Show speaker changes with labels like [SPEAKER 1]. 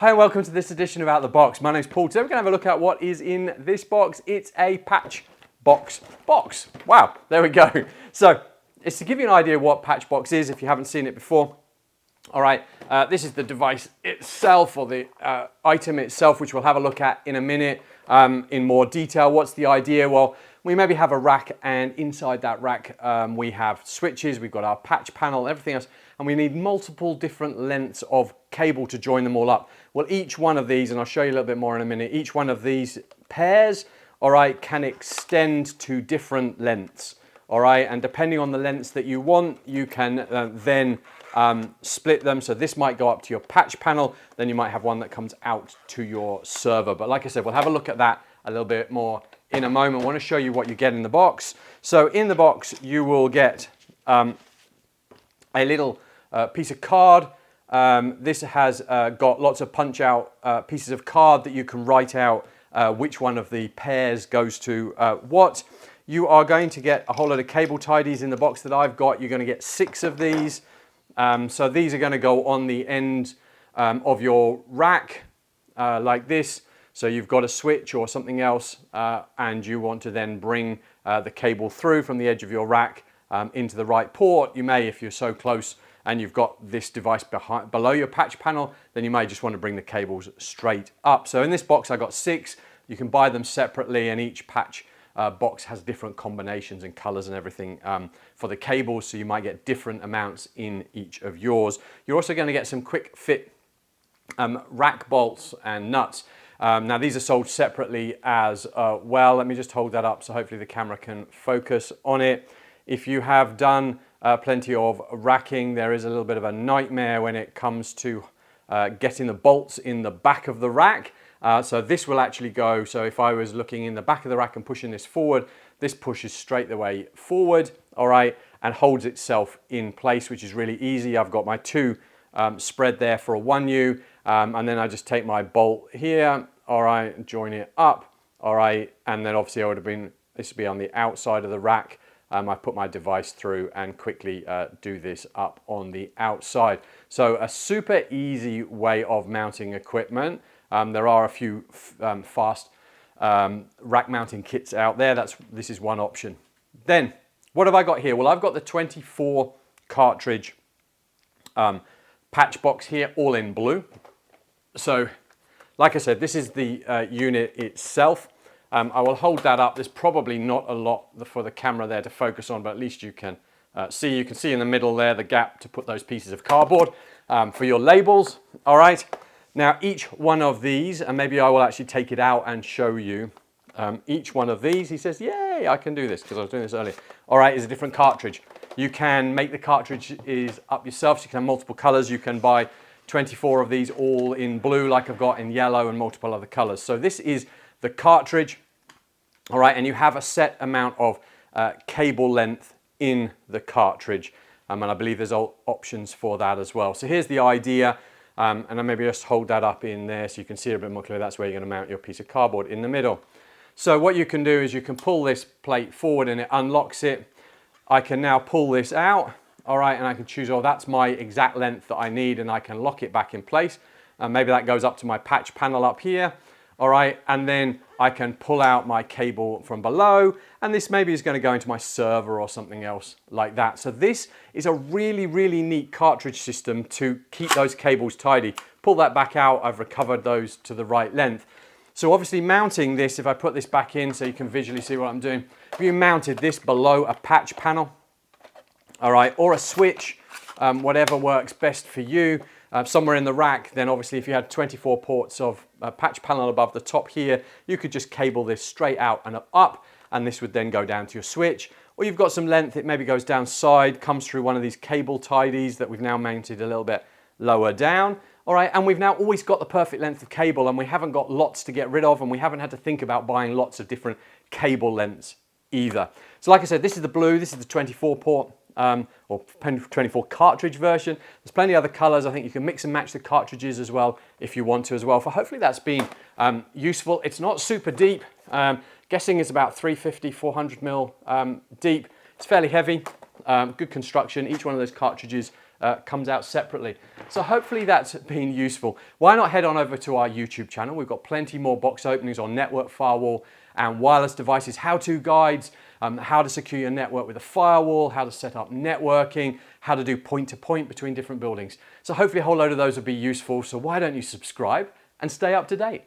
[SPEAKER 1] Hi and welcome to this edition of Out the Box. My name's Paul. Today we're going to have a look at what is in this box. It's a Patchbox box. Wow, there we go. So it's to give you an idea of what Patchbox is if you haven't seen it before. All right, this is the device itself, or the item itself, which we'll have a look at in a minute in more detail. What's the idea? Well, we maybe have a rack, and inside that rack we have switches, we've got our patch panel, everything else, and we need multiple different lengths of cable to join them all up. Well, each one of these, and I'll show you a little bit more in a minute, each one of these pairs, all right, can extend to different lengths, all right, and depending on the lengths that you want, you can then split them. So this might go up to your patch panel, then you might have one that comes out to your server. But like I said, we'll have a look at that a little bit more in a moment. I want to show you what you get in the box. So in the box, you will get a little piece of card. This has got lots of punch out pieces of card that you can write out which one of the pairs goes to what. You are going to get a whole lot of cable tidies in the box that I've got. You're going to get 6 of these. So these are going to go on the end of your rack like this. So you've got a switch or something else and you want to then bring the cable through from the edge of your rack into the right port. You may, if you're so close and you've got this device below your patch panel, then you may just want to bring the cables straight up. So in this box I got 6. You can buy them separately, and each patch box has different combinations and colors and everything for the cables, so you might get different amounts in each of yours. You're also going to get some quick fit rack bolts and nuts. Now these are sold separately as well. Let me just hold that up so hopefully the camera can focus on it. If you have done plenty of racking, there is a little bit of a nightmare when it comes to getting the bolts in the back of the rack. So this will actually go, so if I was looking in the back of the rack and pushing this forward, this pushes straight the way forward, all right, and holds itself in place, which is really easy. I've got my 2 spread there for a 1U, and then I just take my bolt here, all right, join it up, all right, and then obviously this would be on the outside of the rack. I put my device through and quickly do this up on the outside. So a super easy way of mounting equipment. There are a few fast rack mounting kits out there. This is one option. Then, what have I got here? Well, I've got the 24 cartridge patch box here, all in blue. So, like I said, this is the unit itself. I will hold that up. There's probably not a lot for the camera there to focus on, but at least you can see. You can see in the middle there the gap to put those pieces of cardboard for your labels. All right. Now each one of these, and maybe I will actually take it out and show you each one of these. He says, yay, I can do this because I was doing this earlier. All right, is a different cartridge. You can make the cartridges up yourself, so you can have multiple colors. You can buy 24 of these all in blue like I've got, in yellow, and multiple other colors. So this is the cartridge, all right, and you have a set amount of cable length in the cartridge, and I believe there's options for that as well. So here's the idea. And then maybe just hold that up in there so you can see it a bit more clearly. That's where you're going to mount your piece of cardboard in the middle. So what you can do is you can pull this plate forward and it unlocks it. I can now pull this out, all right, and I can choose, oh, that's my exact length that I need, and I can lock it back in place. And maybe that goes up to my patch panel up here, all right, and then I can pull out my cable from below, and this maybe is going to go into my server or something else like that. So this is a really, really neat cartridge system to keep those cables tidy. Pull that back out, I've recovered those to the right length. So obviously mounting this, if I put this back in so you can visually see what I'm doing, if you mounted this below a patch panel, all right, or a switch, whatever works best for you, somewhere in the rack, then obviously if you had 24 ports of patch panel above the top here, you could just cable this straight out and up, and this would then go down to your switch. Or you've got some length, it maybe goes down side, comes through one of these cable tidies that we've now mounted a little bit lower down. All right, and we've now always got the perfect length of cable, and we haven't got lots to get rid of, and we haven't had to think about buying lots of different cable lengths either. So like I said, this is the blue, this is the 24 port. Or 24 cartridge version. There's plenty of other colors. I think you can mix and match the cartridges as well if you want to as well. For hopefully that's been useful. It's not super deep. Guessing it's about 350, 400 mil deep. It's fairly heavy. Good construction. Each one of those cartridges comes out separately. So hopefully that's been useful. Why not head on over to our YouTube channel? We've got plenty more box openings on network, firewall, and wireless devices, how-to guides, how to secure your network with a firewall, how to set up networking, how to do point-to-point between different buildings. So hopefully a whole load of those will be useful. So why don't you subscribe and stay up to date?